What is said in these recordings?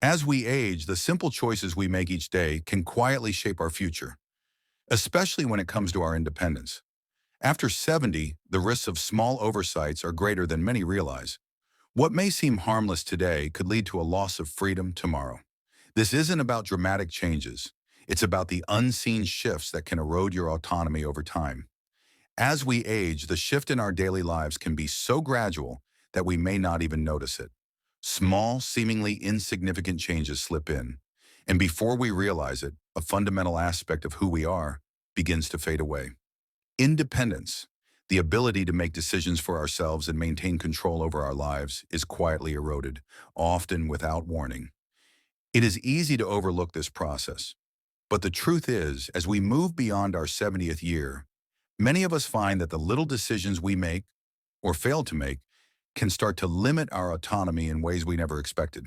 As we age, the simple choices we make each day can quietly shape our future, especially when it comes to our independence. After 70, the risks of small oversights are greater than many realize. What may seem harmless today could lead to a loss of freedom tomorrow. This isn't about dramatic changes. It's about the unseen shifts that can erode your autonomy over time. As we age, the shift in our daily lives can be so gradual that we may not even notice it. Small, seemingly insignificant changes slip in, and before we realize it, a fundamental aspect of who we are begins to fade away. Independence, the ability to make decisions for ourselves and maintain control over our lives, is quietly eroded, often without warning. It is easy to overlook this process, but the truth is, as we move beyond our 70th year, many of us find that the little decisions we make or fail to make can start to limit our autonomy in ways we never expected.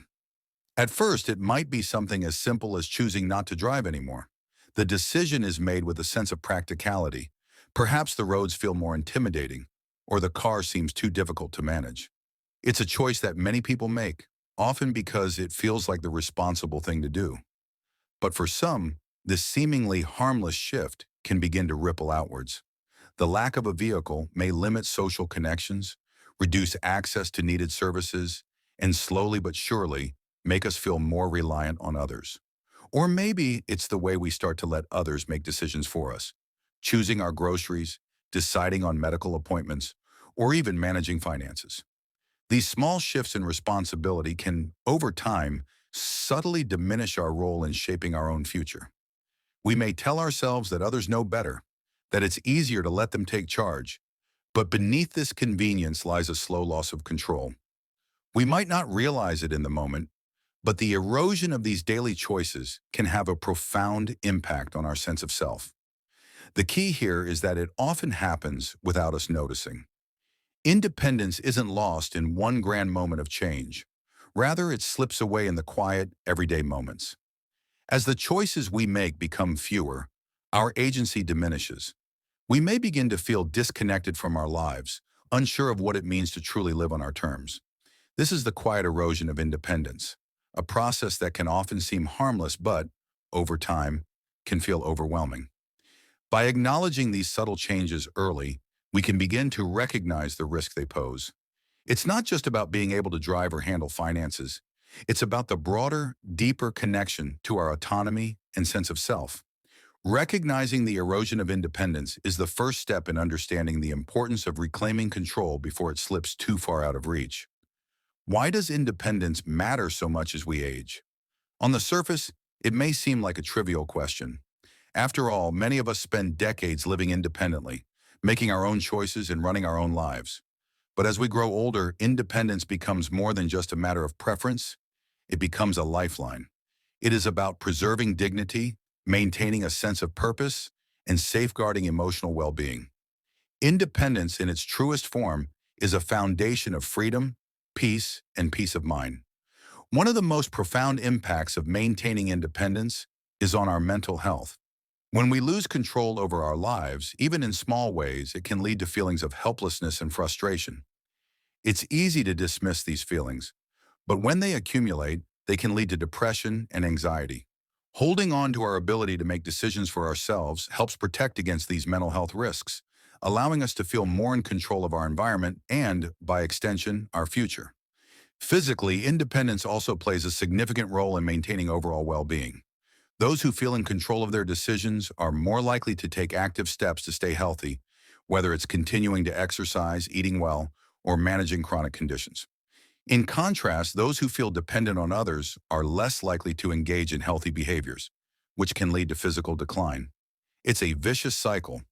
At first, it might be something as simple as choosing not to drive anymore. The decision is made with a sense of practicality. Perhaps the roads feel more intimidating, or the car seems too difficult to manage. It's a choice that many people make, often because it feels like the responsible thing to do. But for some, this seemingly harmless shift can begin to ripple outwards. The lack of a vehicle may limit social connections, reduce access to needed services, and slowly but surely make us feel more reliant on others. Or maybe it's the way we start to let others make decisions for us, choosing our groceries, deciding on medical appointments, or even managing finances. These small shifts in responsibility can, over time, subtly diminish our role in shaping our own future. We may tell ourselves that others know better, that it's easier to let them take charge, but beneath this convenience lies a slow loss of control. We might not realize it in the moment, but the erosion of these daily choices can have a profound impact on our sense of self. The key here is that it often happens without us noticing. Independence isn't lost in one grand moment of change. Rather, it slips away in the quiet, everyday moments. As the choices we make become fewer, our agency diminishes. We may begin to feel disconnected from our lives, unsure of what it means to truly live on our terms. This is the quiet erosion of independence, a process that can often seem harmless but, over time, can feel overwhelming. By acknowledging these subtle changes early, we can begin to recognize the risk they pose. It's not just about being able to drive or handle finances. It's about the broader, deeper connection to our autonomy and sense of self. Recognizing the erosion of independence is the first step in understanding the importance of reclaiming control before it slips too far out of reach. Why does independence matter so much as we age? On the surface, it may seem like a trivial question. After all, many of us spend decades living independently, making our own choices and running our own lives. But as we grow older, independence becomes more than just a matter of preference. It becomes a lifeline. It is about preserving dignity, maintaining a sense of purpose, and safeguarding emotional well-being. Independence in its truest form is a foundation of freedom, peace, and peace of mind. One of the most profound impacts of maintaining independence is on our mental health. When we lose control over our lives, even in small ways, it can lead to feelings of helplessness and frustration. It's easy to dismiss these feelings, but when they accumulate, they can lead to depression and anxiety. Holding on to our ability to make decisions for ourselves helps protect against these mental health risks, allowing us to feel more in control of our environment and, by extension, our future. Physically, independence also plays a significant role in maintaining overall well-being. Those who feel in control of their decisions are more likely to take active steps to stay healthy, whether it's continuing to exercise, eating well, or managing chronic conditions. In contrast, those who feel dependent on others are less likely to engage in healthy behaviors, which can lead to physical decline. It's a vicious cycle.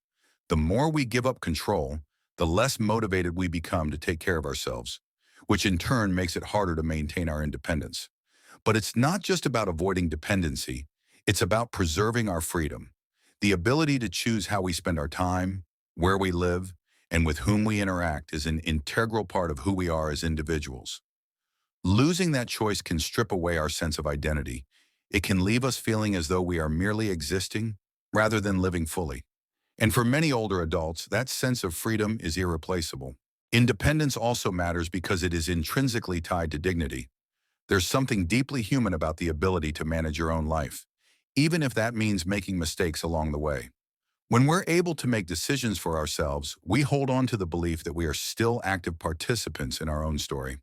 The more we give up control, the less motivated we become to take care of ourselves, which in turn makes it harder to maintain our independence. But it's not just about avoiding dependency. It's about preserving our freedom. The ability to choose how we spend our time, where we live, and with whom we interact is an integral part of who we are as individuals. Losing that choice can strip away our sense of identity. It can leave us feeling as though we are merely existing rather than living fully. And for many older adults, that sense of freedom is irreplaceable. Independence also matters because it is intrinsically tied to dignity. There's something deeply human about the ability to manage your own life, even if that means making mistakes along the way. When we're able to make decisions for ourselves, we hold on to the belief that we are still active participants in our own story.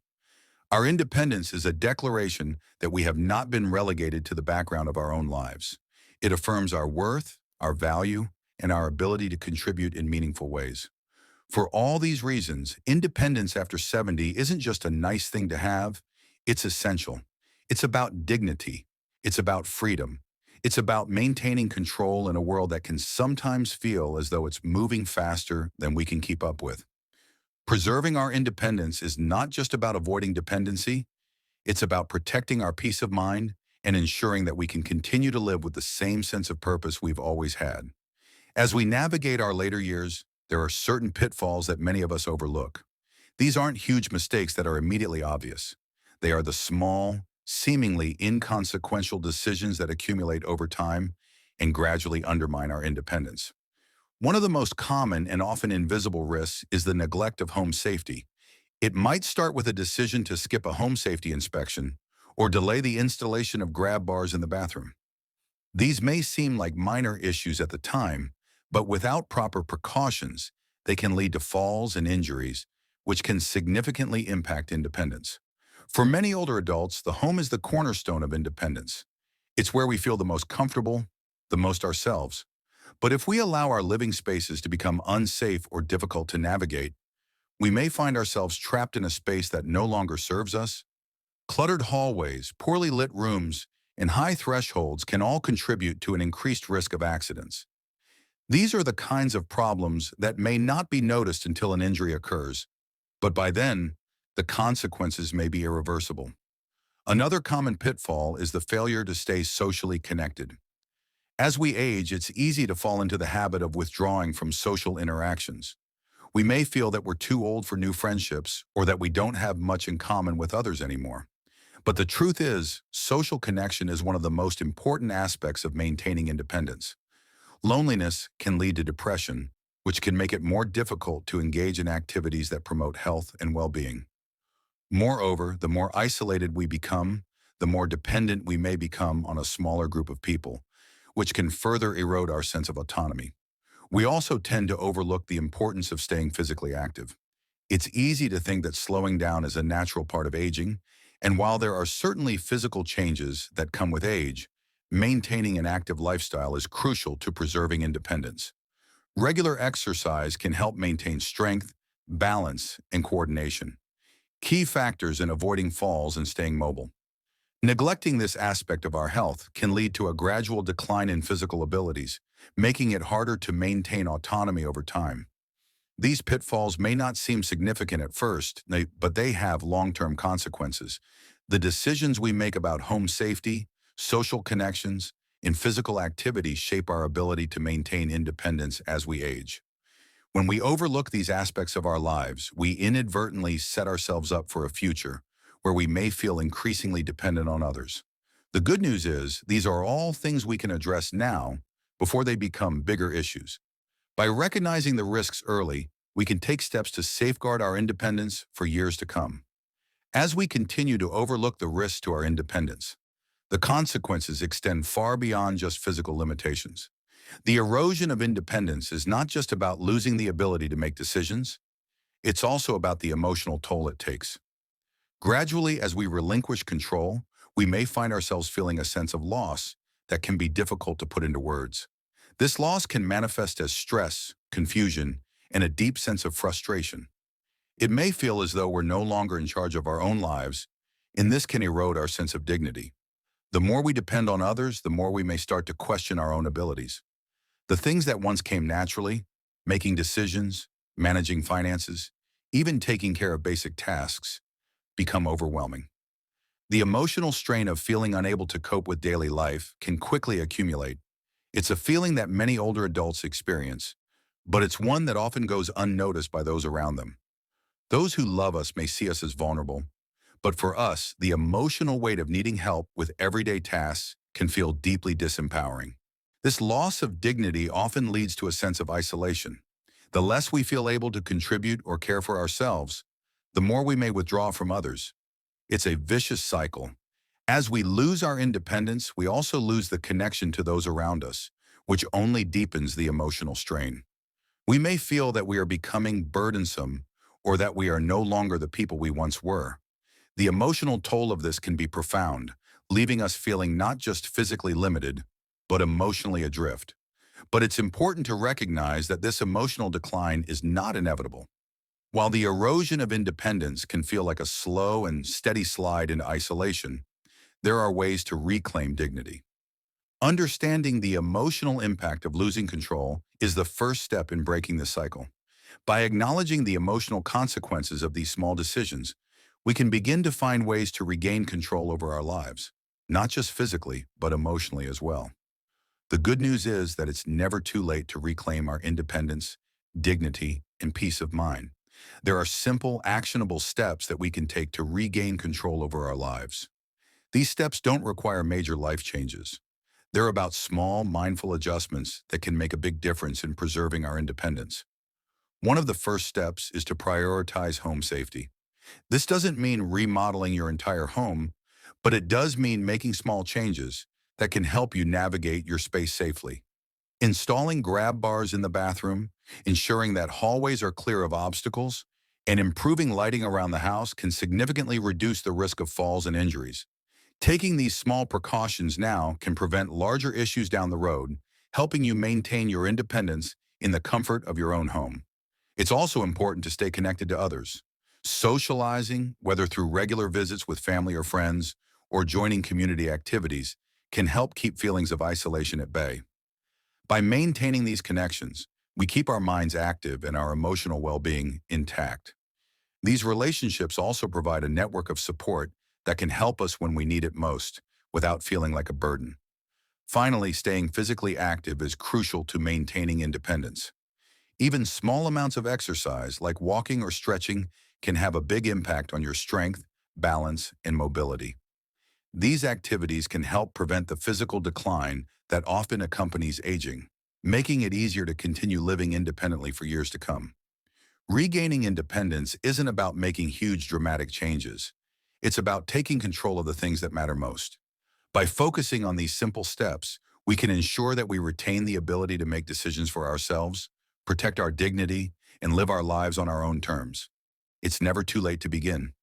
Our independence is a declaration that we have not been relegated to the background of our own lives. It affirms our worth, our value, and our ability to contribute in meaningful ways. For all these reasons, independence after 70 isn't just a nice thing to have, it's essential. It's about dignity. It's about freedom. It's about maintaining control in a world that can sometimes feel as though it's moving faster than we can keep up with. Preserving our independence is not just about avoiding dependency, it's about protecting our peace of mind and ensuring that we can continue to live with the same sense of purpose we've always had. As we navigate our later years, there are certain pitfalls that many of us overlook. These aren't huge mistakes that are immediately obvious. They are the small, seemingly inconsequential decisions that accumulate over time and gradually undermine our independence. One of the most common and often invisible risks is the neglect of home safety. It might start with a decision to skip a home safety inspection or delay the installation of grab bars in the bathroom. These may seem like minor issues at the time, but without proper precautions, they can lead to falls and injuries, which can significantly impact independence. For many older adults, the home is the cornerstone of independence. It's where we feel the most comfortable, the most ourselves. But if we allow our living spaces to become unsafe or difficult to navigate, we may find ourselves trapped in a space that no longer serves us. Cluttered hallways, poorly lit rooms, and high thresholds can all contribute to an increased risk of accidents. These are the kinds of problems that may not be noticed until an injury occurs, but by then, the consequences may be irreversible. Another common pitfall is the failure to stay socially connected. As we age, it's easy to fall into the habit of withdrawing from social interactions. We may feel that we're too old for new friendships or that we don't have much in common with others anymore. But the truth is, social connection is one of the most important aspects of maintaining independence. Loneliness can lead to depression, which can make it more difficult to engage in activities that promote health and well-being. Moreover, the more isolated we become, the more dependent we may become on a smaller group of people, which can further erode our sense of autonomy. We also tend to overlook the importance of staying physically active. It's easy to think that slowing down is a natural part of aging, and while there are certainly physical changes that come with age, maintaining an active lifestyle is crucial to preserving independence. Regular exercise can help maintain strength, balance, and coordination, key factors in avoiding falls and staying mobile. Neglecting this aspect of our health can lead to a gradual decline in physical abilities, making it harder to maintain autonomy over time. These pitfalls may not seem significant at first, but they have long-term consequences. The decisions we make about home safety, social connections, and physical activity shape our ability to maintain independence as we age. When we overlook these aspects of our lives, we inadvertently set ourselves up for a future where we may feel increasingly dependent on others. The good news is, these are all things we can address now before they become bigger issues. By recognizing the risks early, we can take steps to safeguard our independence for years to come. As we continue to overlook the risks to our independence, the consequences extend far beyond just physical limitations. The erosion of independence is not just about losing the ability to make decisions, it's also about the emotional toll it takes. Gradually, as we relinquish control, we may find ourselves feeling a sense of loss that can be difficult to put into words. This loss can manifest as stress, confusion, and a deep sense of frustration. It may feel as though we're no longer in charge of our own lives, and this can erode our sense of dignity. The more we depend on others, the more we may start to question our own abilities. The things that once came naturally, making decisions, managing finances, even taking care of basic tasks, become overwhelming. The emotional strain of feeling unable to cope with daily life can quickly accumulate. It's a feeling that many older adults experience, but it's one that often goes unnoticed by those around them. Those who love us may see us as vulnerable, but for us, the emotional weight of needing help with everyday tasks can feel deeply disempowering. This loss of dignity often leads to a sense of isolation. The less we feel able to contribute or care for ourselves, the more we may withdraw from others. It's a vicious cycle. As we lose our independence, we also lose the connection to those around us, which only deepens the emotional strain. We may feel that we are becoming burdensome or that we are no longer the people we once were. The emotional toll of this can be profound, leaving us feeling not just physically limited, but emotionally adrift. But it's important to recognize that this emotional decline is not inevitable. While the erosion of independence can feel like a slow and steady slide into isolation, there are ways to reclaim dignity. Understanding the emotional impact of losing control is the first step in breaking the cycle. By acknowledging the emotional consequences of these small decisions, we can begin to find ways to regain control over our lives, not just physically, but emotionally as well. The good news is that it's never too late to reclaim our independence, dignity, and peace of mind. There are simple, actionable steps that we can take to regain control over our lives. These steps don't require major life changes. They're about small, mindful adjustments that can make a big difference in preserving our independence. One of the first steps is to prioritize home safety. This doesn't mean remodeling your entire home, but it does mean making small changes that can help you navigate your space safely. Installing grab bars in the bathroom, ensuring that hallways are clear of obstacles, and improving lighting around the house can significantly reduce the risk of falls and injuries. Taking these small precautions now can prevent larger issues down the road, helping you maintain your independence in the comfort of your own home. It's also important to stay connected to others. Socializing, whether through regular visits with family or friends, or joining community activities, can help keep feelings of isolation at bay. By maintaining these connections, we keep our minds active and our emotional well-being intact. These relationships also provide a network of support that can help us when we need it most, without feeling like a burden. Finally, staying physically active is crucial to maintaining independence. Even small amounts of exercise, like walking or stretching, can have a big impact on your strength, balance, and mobility. These activities can help prevent the physical decline that often accompanies aging, making it easier to continue living independently for years to come. Regaining independence isn't about making huge dramatic changes. It's about taking control of the things that matter most. By focusing on these simple steps, we can ensure that we retain the ability to make decisions for ourselves, protect our dignity, and live our lives on our own terms. It's never too late to begin.